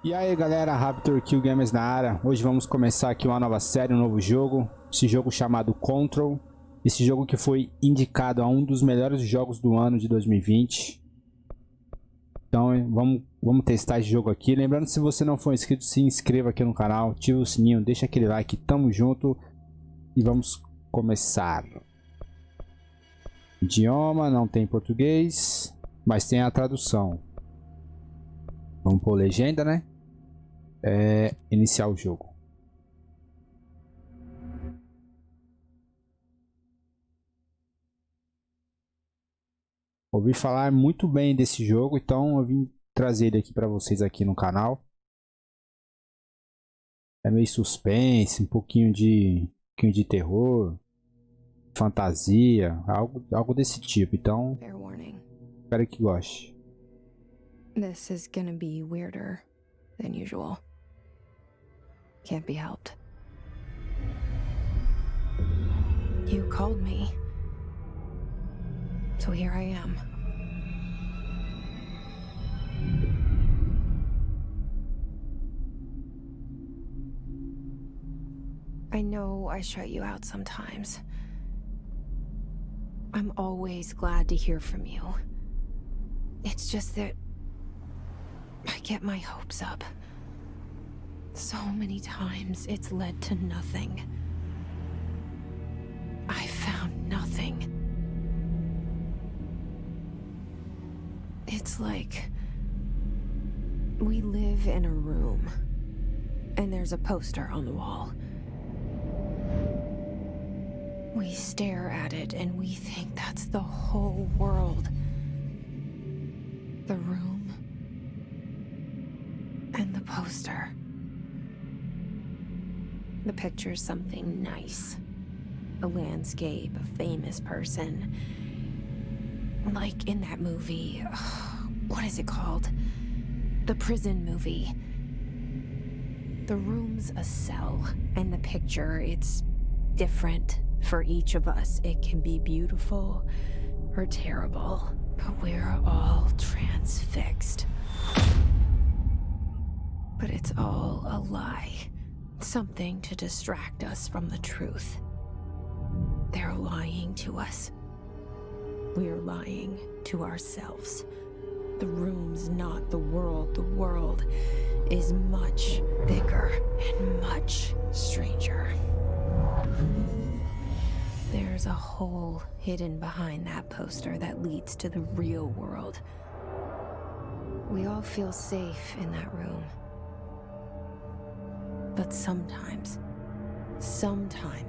E aí galera, raptorkillgames na área. Hoje vamos começar aqui uma nova série, um novo jogo. Esse jogo chamado Controle. Esse jogo que foi indicado a um dos melhores jogos do ano de 2020. Então vamos testar esse jogo aqui. Lembrando, se você não for inscrito, se inscreva aqui no canal, ative o sininho, deixa aquele like, tamo junto. E vamos começar. Idioma, não tem português, mas tem a tradução. Vamos por legenda, né? Iniciar o jogo. Ouvi falar muito bem desse jogo, então eu vim trazer ele aqui para vocês aqui no canal. É meio suspense, um pouquinho de terror, fantasia, algo desse tipo. Então, espero que goste. This is gonna be weirder than usual. Can't be helped. You called me. So here I am. I know I shut you out sometimes. I'm always glad to hear from you. It's just that I get my hopes up. So many times it's led to nothing. I found nothing. It's like we live in a room and there's a poster on the wall. We stare at it and we think that's the whole world. The room and the poster. The picture's something nice. A landscape, a famous person. Like in that movie, what is it called? The prison movie. The room's a cell, and the picture, it's different for each of us. It can be beautiful or terrible, but we're all transfixed. But it's all a lie. Something to distract us from the truth. They're lying to us. We're lying to ourselves. The room's not the world. The world is much bigger and much stranger. There's a hole hidden behind that poster that leads to the real world. We all feel safe in that room. But sometimes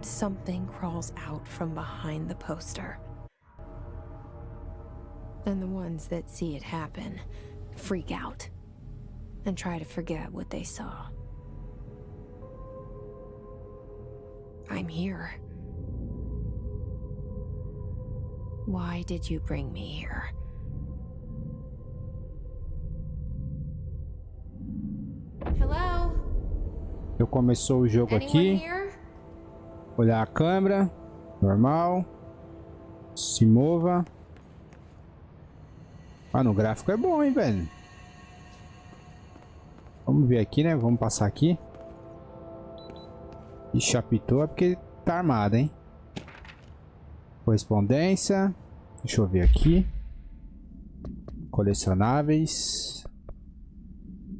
something crawls out from behind the poster. And the ones that see it happen freak out and try to forget what they saw. I'm here. Why did you bring me here? Hello? Eu começou o jogo aqui. Olhar a câmera. Normal. Se mova. Ah, no gráfico é bom, hein, velho. Vamos ver aqui, né? Vamos passar aqui. E chapitou é porque tá armado, hein? Correspondência. Deixa eu ver aqui. Colecionáveis.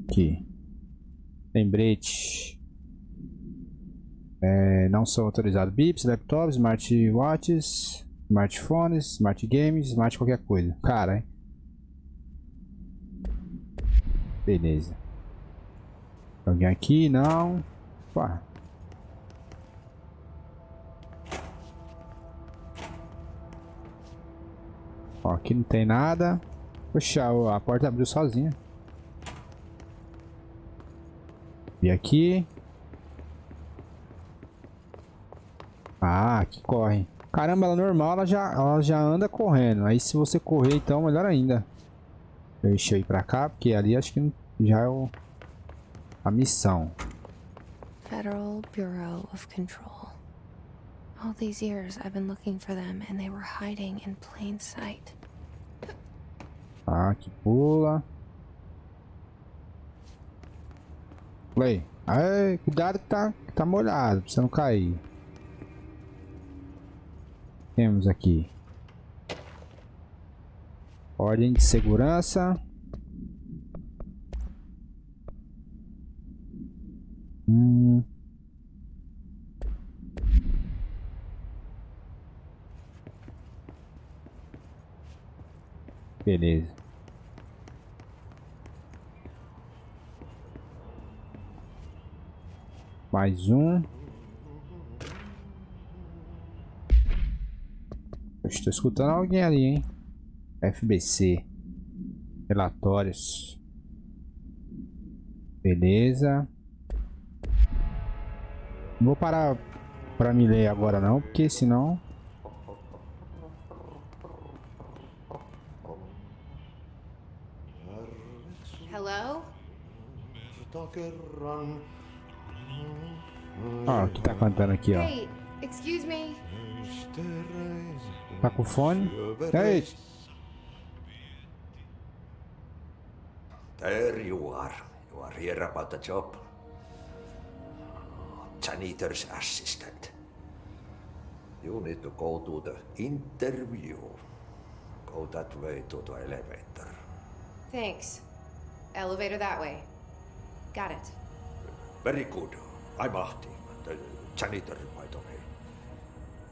Aqui. Lembrete. Não são autorizados bips, laptops, smartwatches, smartphones, smart games, smart qualquer coisa. Cara, hein? Beleza. Alguém aqui? Não. Opa. Ó, aqui não tem nada. Poxa, a porta abriu sozinha. E aqui. Ah, aqui corre. Caramba, ela é normal, ela já anda correndo. Aí se você correr, então, melhor ainda. Deixa eu ir pra cá, porque ali acho que já é a missão. Federal Bureau of Control. All these years I've been looking for them and they were hiding in plain sight. Tá, que pula. Play. Ai, cuidado que tá molhado, pra você não cair. Temos aqui ordem de segurança. Beleza. Mais um. Eu estou escutando alguém ali, hein? FBC. Relatórios. Beleza. Não vou parar para me ler agora não, porque senão... Hello? Ó, o que tá cantando aqui, ó. Hey, excuse me. Tá com fone? Ei! There you are. You are here about the job. Janitor's assistant. You need to go to the interview. Go that way to the elevator. Thanks. Elevator that way. Got it. Very good. I'm Ahti, the janitor, by the way.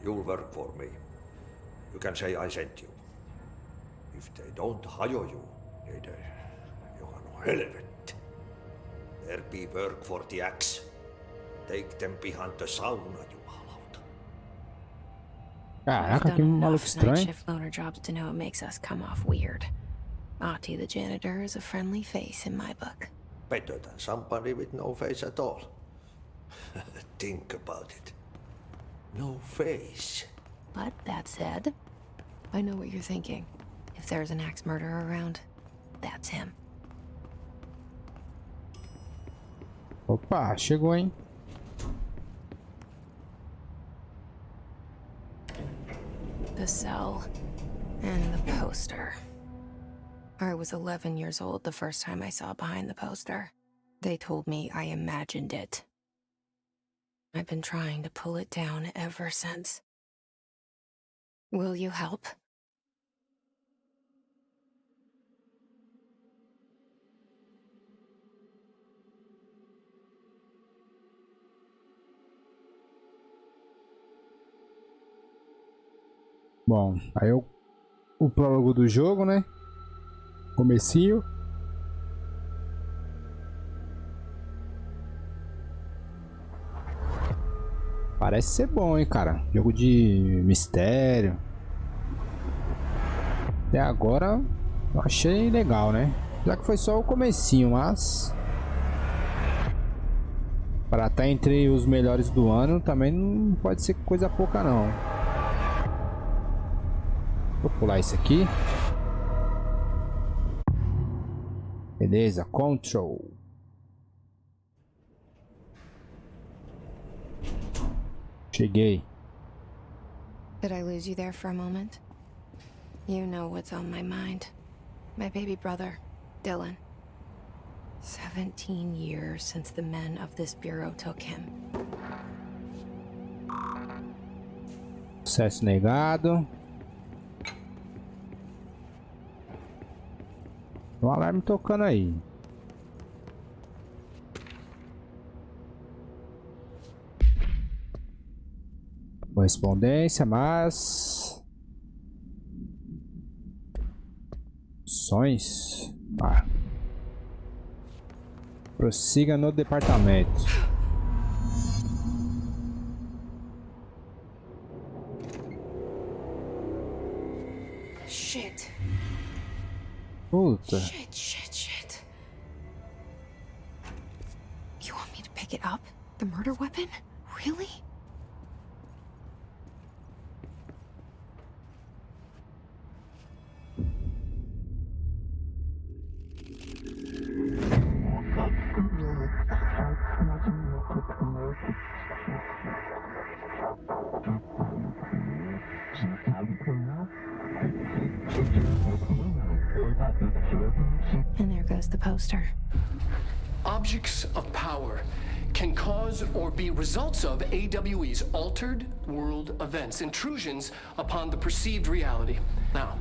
You'll work for me. You can say I sent you. If they don't hire you, you are no helvet. There be work for the axe. Take them behind the sauna, jumalauta. Caraca, que maluco estranho. Night shift loner jobs to know it makes us come off weird. Ahti the janitor is a friendly face in my book. Better than somebody with no face at all. Think about it. No face. But that said, I know what you're thinking. If there's an axe murderer around, that's him. Opa, chegou, hein? The cell and the poster. I was 11 years old the first time I saw behind the poster. They told me I imagined it. I've been trying to pull it down ever since. Will you help? Bom, aí o prólogo do jogo, né? Comecinho. Parece ser bom, hein, cara. Jogo de mistério. Até agora eu achei legal, né? Já que foi só o comecinho, mas... para estar entre os melhores do ano também não pode ser coisa pouca, não. Vou pular isso aqui. Beleza, Controle. Cheguei. Did I lose you there for a moment? You know what's on my mind. My baby brother, Dylan. 17 years since the men of this bureau took him. Acesso negado. Tem um alarme tocando aí. Correspondência, mas... Ações. Ah. Prossiga no departamento. Shit. Puta. Shit. You want me to pick it up? The murder weapon? Really? the poster? Objects of power can cause or be results of AWE's altered world events, intrusions upon the perceived reality. Now,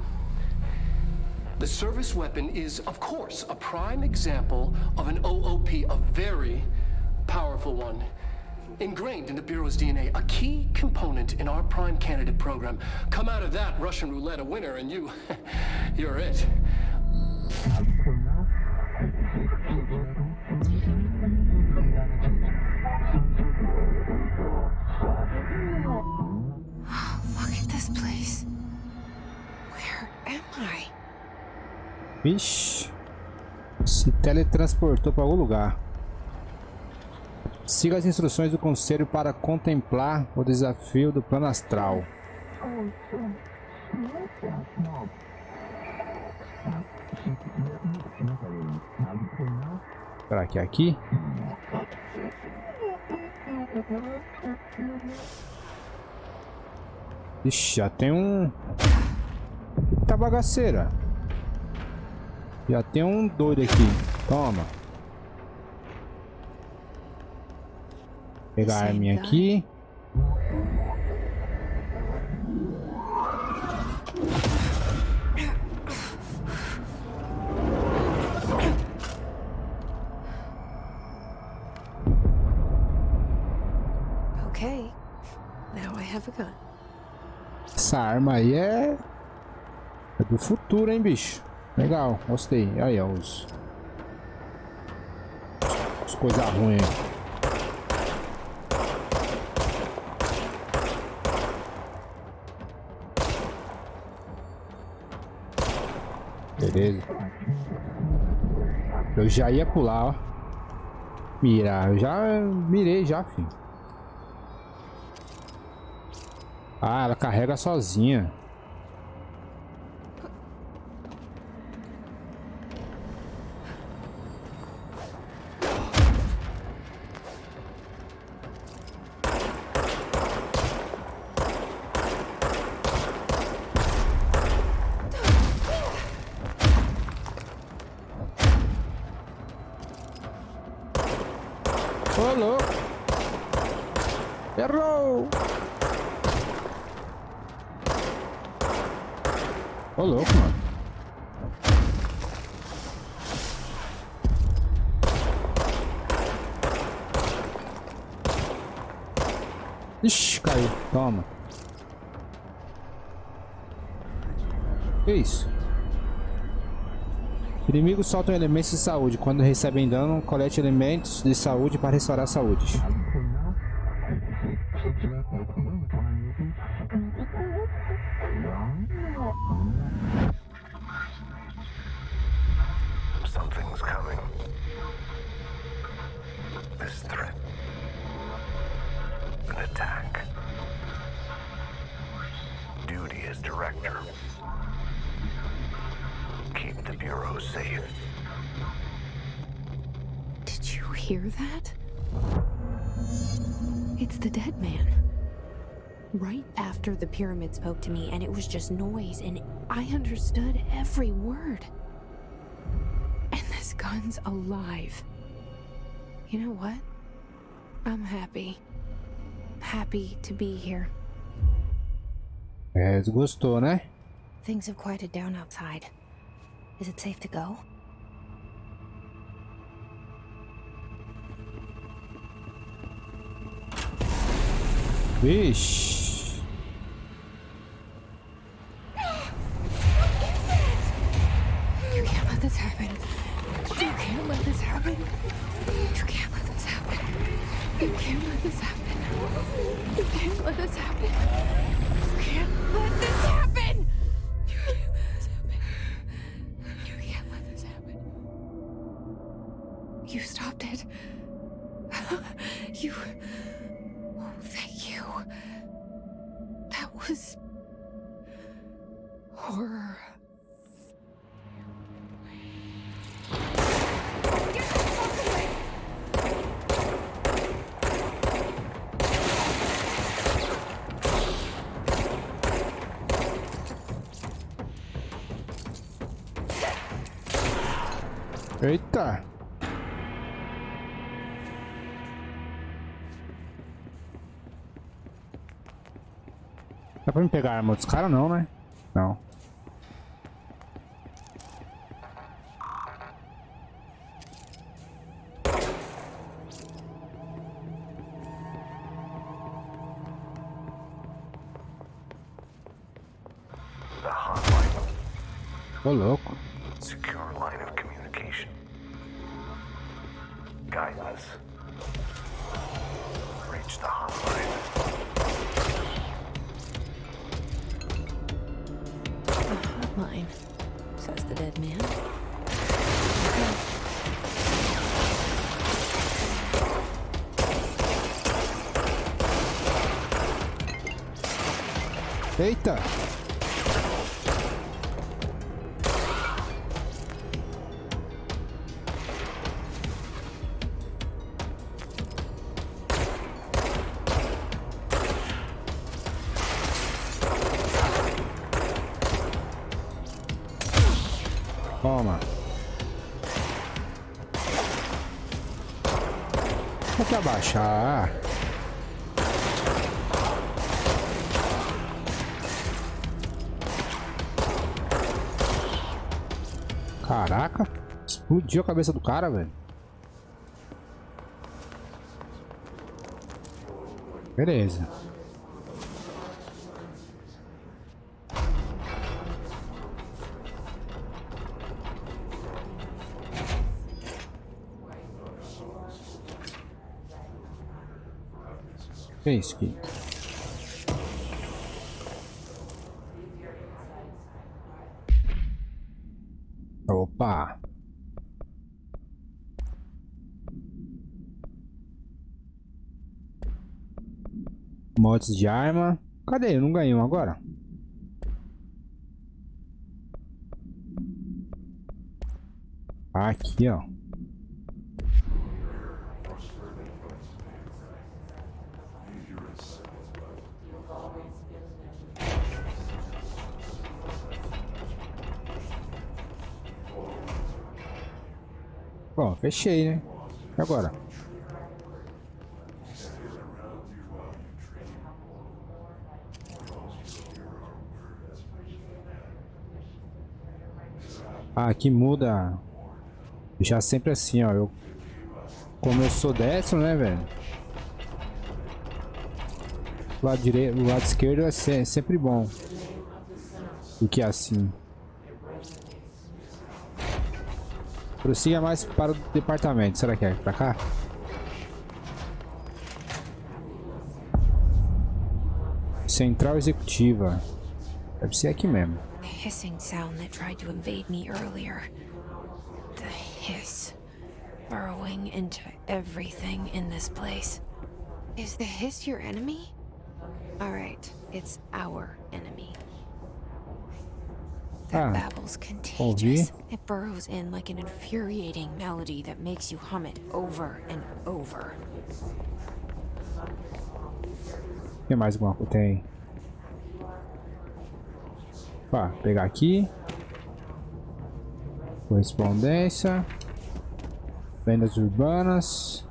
the service weapon is, of course, a prime example of an OOP, a very powerful one. Ingrained in the Bureau's DNA, a key component in our prime candidate program. Come out of that Russian roulette a winner and you're it. Look at this place. Where am I? Vixe. Se teletransportou para algum lugar. Siga as instruções do conselho para contemplar o desafio do plano astral. Será que é aqui? Ixi, já tem um... Eita bagaceira. Já tem um doido aqui. Toma. Pegar a arminha aqui. Okay, now I have a gun. Essa arma aí é do futuro, hein, bicho? Legal, gostei. Aí, ó, os coisas ruins. Beleza. Eu já ia pular, ó. Mirar. Eu já mirei já, filho. Ah, ela carrega sozinha. Ô, louco. Errou. Ô, louco, mano. Ixi, caiu. Toma. Que isso? Inimigos soltam elementos de saúde. Quando recebem dano, colete elementos de saúde para restaurar a saúde. Something's coming. This threat. An attack. Duty as director. Keep the Bureau safe. Did you hear that? It's the dead man. Right after the pyramid spoke to me, and it was just noise, and I understood every word. And this gun's alive. You know what? I'm happy. Happy to be here. É, desgostou, né? Things have quieted down outside. Is it safe to go? Vixe. You can't let this happen. You can't let this happen. You can't let this happen. You can't let this happen. You can't let this happen. You can't let this happen. You can't let this happen. You can't let this happen. You stopped it. You... Oh, thank you. That was... horror. Eita! Dá pra me pegar a arma dos caras não, né? Não. The hotline. Ô louco. Secure line of communication. Guidance. Reach the hotline. Hotline, says the dead man. Eita! Toma. Vou que abaixar. Caraca, explodiu a cabeça do cara, velho. Beleza. Que é isso aqui? Opa! Mods de arma. Cadê? Eu não ganhei um agora. Aqui, ó. Bom, fechei, né? E agora? Ah, aqui muda. Já sempre assim, ó. Como eu sou destro, né, velho? O lado direito, o lado esquerdo é sempre bom. Do que assim. Prossiga mais para o departamento. Será que é pra cá? Central executiva. Deve ser aqui mesmo. The hissing sound that tried to invade me earlier. The hiss. Burrowing into everything in this place. Is the hiss your enemy? Alright, it's our enemy. That babble's contagious. It burrows in like an infuriating melody that makes you hum it over and over. Tem mais alguma coisa? Tem. Pá, pegar aqui. Correspondência. Vendas urbanas.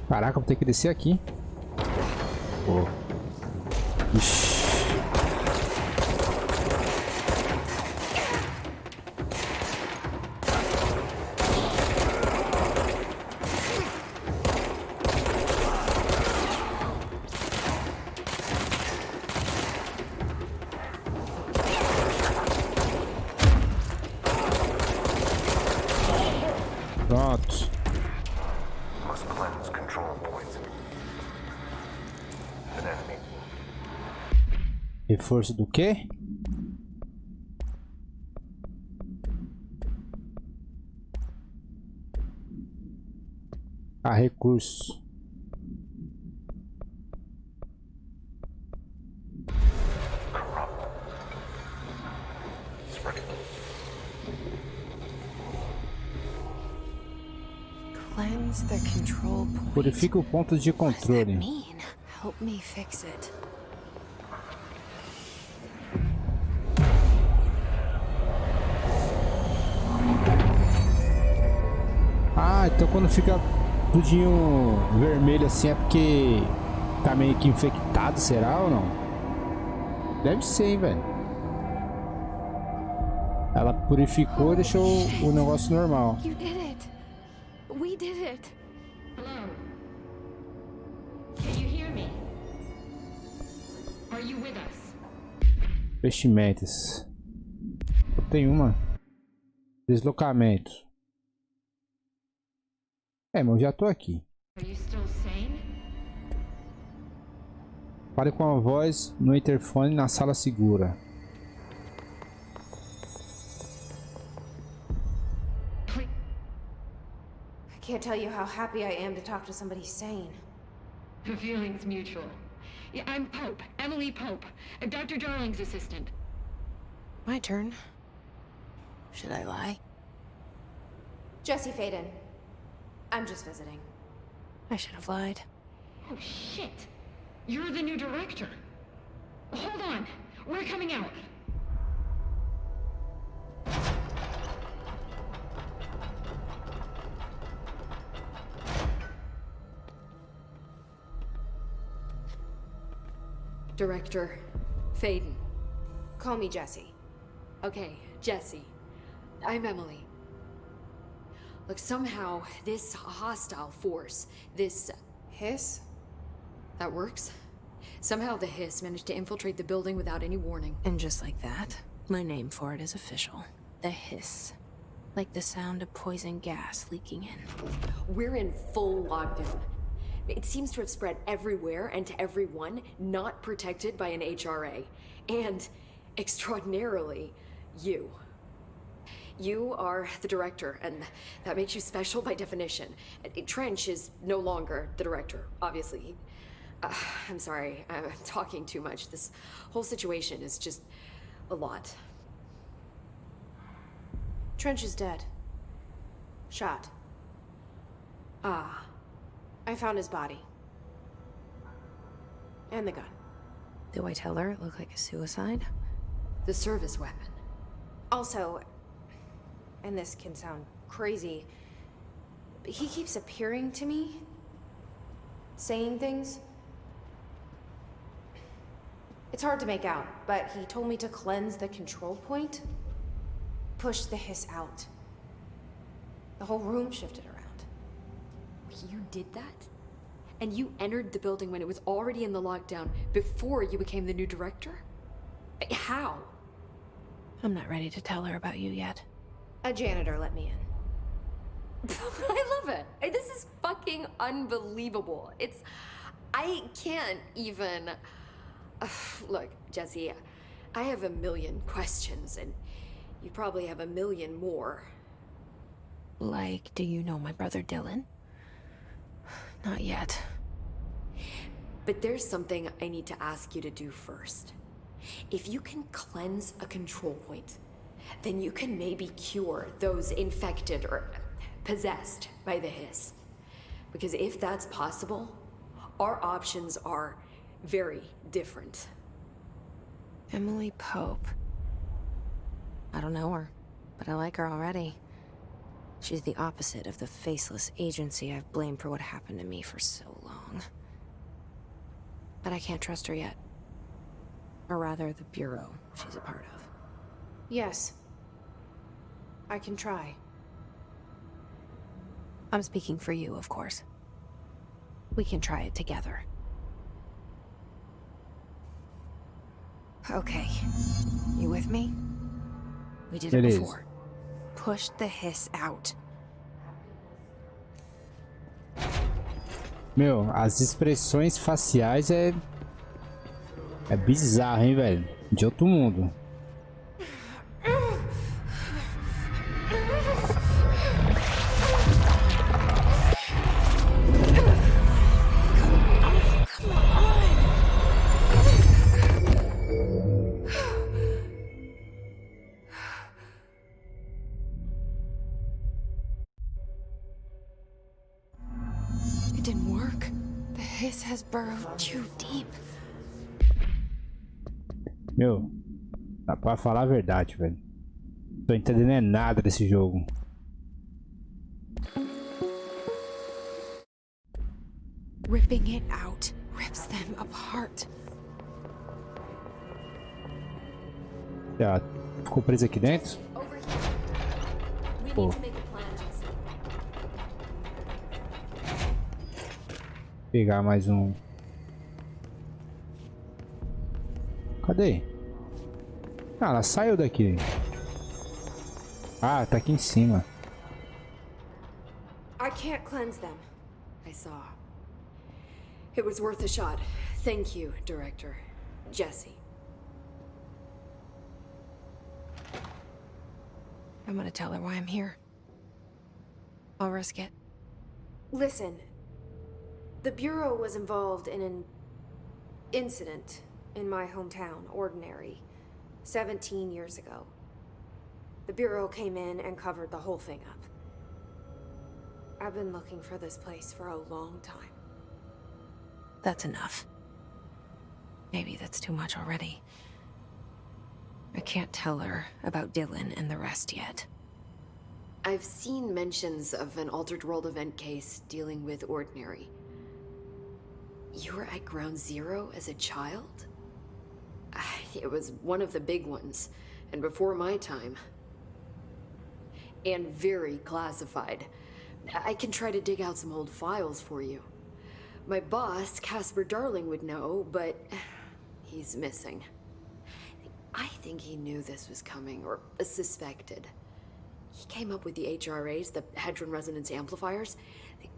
Caraca, vou ter que descer aqui. Pô. Ixi. Pronto. Must cleanse control points. An enemy. Reforço do quê? Ah, recurso. Cleanse the control point. Purifica o ponto de What does that controle. mean? Help me fix it. Ah, então quando fica tudinho vermelho assim é porque tá meio que infectado, será ou não? Deve ser, hein, velho. Ela purificou e deixou o negócio normal. You did it. We did it. Hello? Can you hear me? Are you with us? Vestimentas. Tem uma. Deslocamento. É, mas eu já tô aqui. Are you still sane? Fale com a voz no interfone na sala segura. I can't tell you how happy I am to talk to somebody sane. The feeling's mutual. Yeah, I'm Pope, Emily Pope, Dr. Darling's assistant. My turn. Should I lie? Jesse Faden. I'm just visiting. I should have lied. Oh, shit. You're the new director. Hold on. We're coming out. Director Faden. Call me Jesse. Okay, Jesse. I'm Emily. Look, somehow this hostile force, this... Hiss? that works? Somehow the hiss managed to infiltrate the building without any warning. And just like that, my name for it is official. The hiss. Like the sound of poison gas leaking in. We're in full lockdown. It seems to have spread everywhere and to everyone not protected by an HRA. And, extraordinarily, you. You are the director, and that makes you special by definition. Trench is no longer the director, obviously. I'm sorry, I'm talking too much. This whole situation is just a lot. Trench is dead. Shot. Ah, I found his body. And the gun. Do I tell her it looked like a suicide? the service weapon. Also, and this can sound crazy, but he keeps appearing to me, saying things. It's hard to make out, but he told me to cleanse the control point, push the hiss out. The whole room shifted around. You did that? And you entered the building when it was already in the lockdown before you became the new director? How? I'm not ready to tell her about you yet. A janitor let me in. I love it. This is fucking unbelievable. I can't even... Look, Jesse, I have a million questions, and you probably have a million more. Like, do you know my brother Dylan? Not yet. But there's something I need to ask you to do first. If you can cleanse a control point, then you can maybe cure those infected or possessed by the hiss. Because if that's possible, our options are very different. Emily Pope. I don't know her, but I like her already. She's the opposite of the faceless agency I've blamed for what happened to me for so long. But I can't trust her yet. Or rather, the bureau she's a part of. Yes. I can try. I'm speaking for you, of course. We can try it together. Okay. You with me? We did it before. Push the hiss out. Meu, as expressões faciais é bizarro, hein, velho? De outro mundo. hiss has burrowed too deep. Meu, dá pra falar a verdade, velho. Tô entendendo é nada desse jogo. Ripping it out rips them apart. Já ficou preso aqui dentro? Over here. We Pô. need to make a plan, Jesse. Pegar mais um. Cadê? Ah, ela saiu daqui. Ah, tá aqui em cima. I can't cleanse them. I saw. It was worth a shot. Thank you, Director. Jesse. I'm gonna tell her why I'm here. I'll risk it. Listen, the Bureau was involved in an incident in my hometown, Ordinary, 17 years ago. The Bureau came in and covered the whole thing up. I've been looking for this place for a long time. That's enough. Maybe that's too much already. I can't tell her about Dylan and the rest yet. I've seen mentions of an Altered World event case dealing with Ordinary. You were at Ground Zero as a child? It was one of the big ones, and before my time. And very classified. I can try to dig out some old files for you. My boss, Casper Darling, would know, but he's missing. I think he knew this was coming, or suspected. He came up with the HRAs, the Hadron Resonance Amplifiers.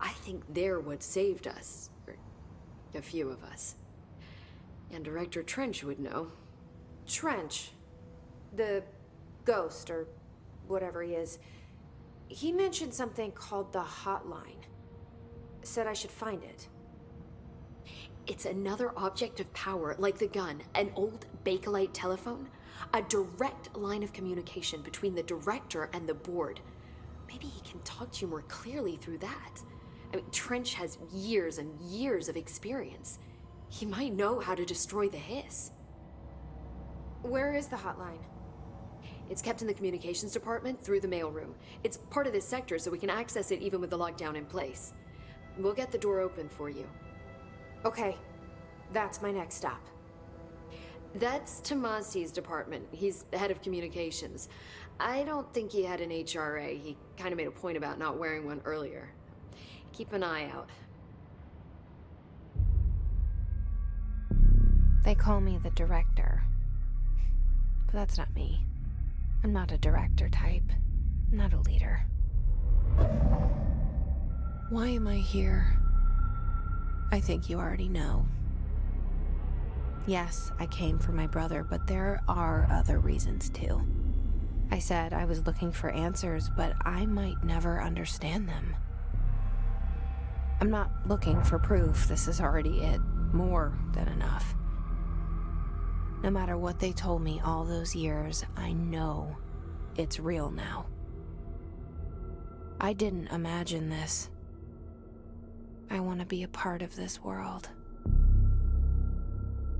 I think they're what saved us. Or a few of us. And Director Trench would know. Trench, the ghost, or whatever he is, he mentioned something called the Hotline. Said I should find it. It's another object of power, like the gun, an old Bakelite telephone, a direct line of communication between the director and the board. Maybe he can talk to you more clearly through that. I mean, Trench has years and years of experience. He might know how to destroy the hiss. Where is the hotline? It's kept in the communications department through the mailroom. It's part of this sector, so we can access it even with the lockdown in place. We'll get the door open for you. Okay, that's my next stop. That's Tomasi's department. He's head of communications. I don't think he had an HRA. He kind of made a point about not wearing one earlier. Keep an eye out. They call me the director. But that's not me. I'm not a director type. I'm not a leader. Why am I here? I think you already know. Yes, I came for my brother, but there are other reasons too. I said I was looking for answers, but I might never understand them. I'm not looking for proof. This is already it. More than enough. No matter what they told me all those years, I know it's real now. I didn't imagine this. I want to be a part of this world.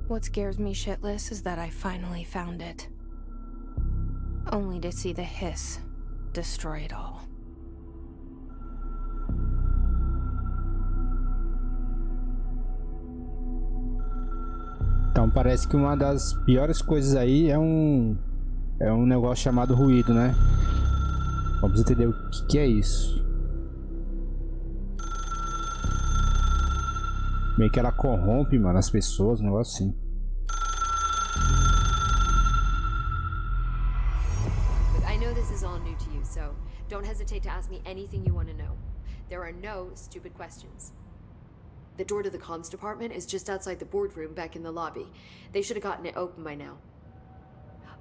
What scares me shitless is that I finally found it. Only to see the hiss destroy it all. Então parece que uma das piores coisas aí é um negócio chamado ruído, né? Vamos entender o que é isso. Meio que ela corrompe, mano, as pessoas, um negócio assim. I know this is all new to you, so don't hesitate to ask me anything you want to know. There are no stupid questions. The door to the comms department is just outside the boardroom back in the lobby. They should have gotten it open by now.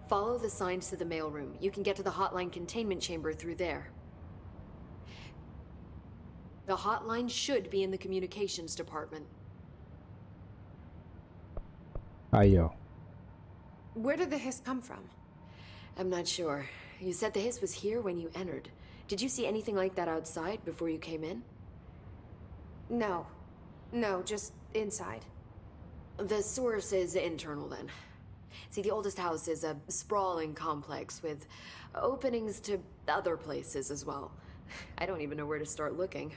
Follow the signs to the mailroom. You can get to the hotline containment chamber through there. The hotline should be in the communications department. Aí, ó. Where did the hiss come from? I'm not sure. You said the hiss was here when you entered. Did you see anything like that outside before you came in? No. No, just inside. The source is internal then. See, the oldest house is a sprawling complex with openings to other places as well. I don't even know where to start looking.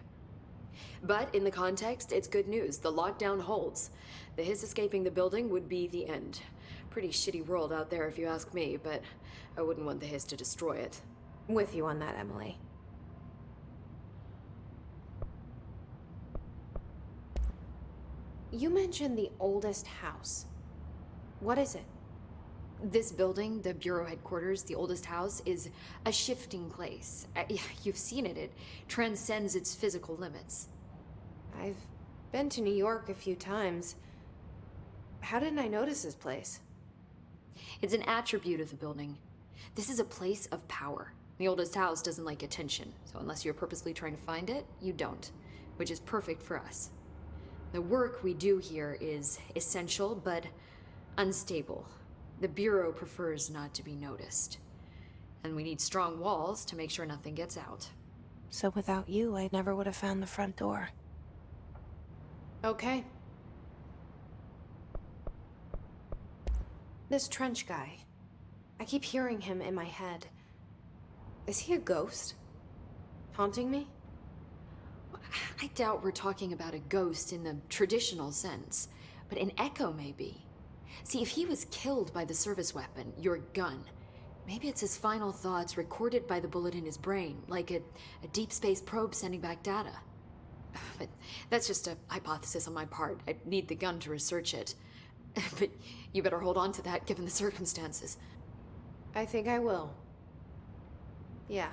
But in the context, it's good news. The lockdown holds. The hiss escaping the building would be the end. Pretty shitty world out there if you ask me, but I wouldn't want the hiss to destroy it. With you on that, Emily. You mentioned the oldest house. What is it? This building, the Bureau headquarters, the oldest house, is a shifting place. Yeah, you've seen it. It transcends its physical limits. I've been to New York a few times. How didn't I notice this place? It's an attribute of the building. This is a place of power. The oldest house doesn't like attention, so unless you're purposely trying to find it, you don't, which is perfect for us. The work we do here is essential, but unstable. The Bureau prefers not to be noticed. And we need strong walls to make sure nothing gets out. So without you, I never would have found the front door. Okay. This Trench guy. I keep hearing him in my head. Is he a ghost? Haunting me? I doubt we're talking about a ghost in the traditional sense, but an echo maybe. See, if he was killed by the service weapon, your gun, maybe it's his final thoughts recorded by the bullet in his brain, like a deep space probe sending back data. But that's just a hypothesis on my part. I need the gun to research it. But you better hold on to that given the circumstances. I think I will. Yeah.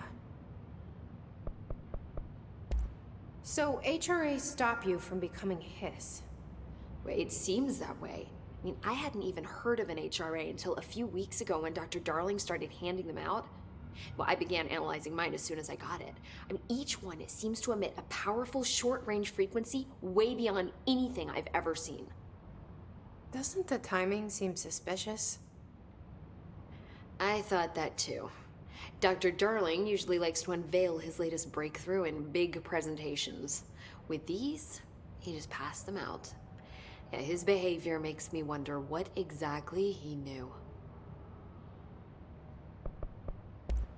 So HRA stop you from becoming Hiss? Well, it seems that way. I mean, I hadn't even heard of an HRA until a few weeks ago when Dr. Darling started handing them out. Well, I began analyzing mine as soon as I got it. I mean, each one seems to emit a powerful short-range frequency way beyond anything I've ever seen. Doesn't the timing seem suspicious? I thought that too. Dr. Darling usually likes to unveil his latest breakthrough in big presentations. With these, he just passed them out. Yeah, his behavior makes me wonder what exactly he knew.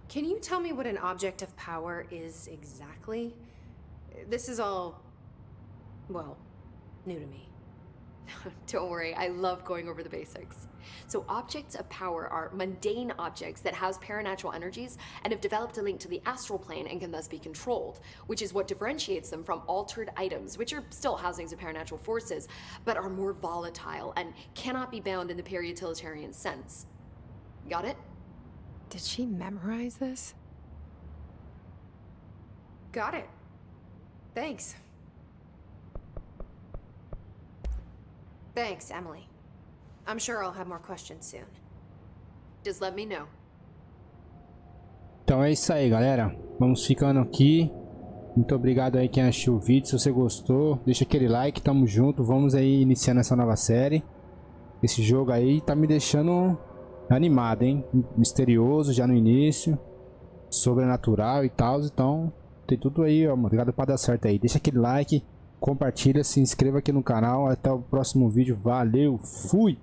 Can you tell me what an object of power is exactly? This is all, well, new to me. Don't worry, I love going over the basics. So objects of power are mundane objects that house paranatural energies and have developed a link to the astral plane and can thus be controlled, which is what differentiates them from altered items, which are still housings of paranatural forces, but are more volatile and cannot be bound in the peri-utilitarian sense. Got it? Did she memorize this? Got it. Thanks. Thanks, Emily. I'm sure I'll have more questions soon. Just let me know. Então é isso aí, galera. Vamos ficando aqui. Muito obrigado aí quem assistiu o vídeo. Se você gostou, deixa aquele like. Tamo junto. Vamos aí iniciando essa nova série. Esse jogo aí tá me deixando animado, hein? Misterioso já no início. Sobrenatural e tal. Então tem tudo aí, ó. Obrigado pra dar certo aí. Deixa aquele like. Compartilha, se inscreva aqui no canal. Até o próximo vídeo. Valeu, fui!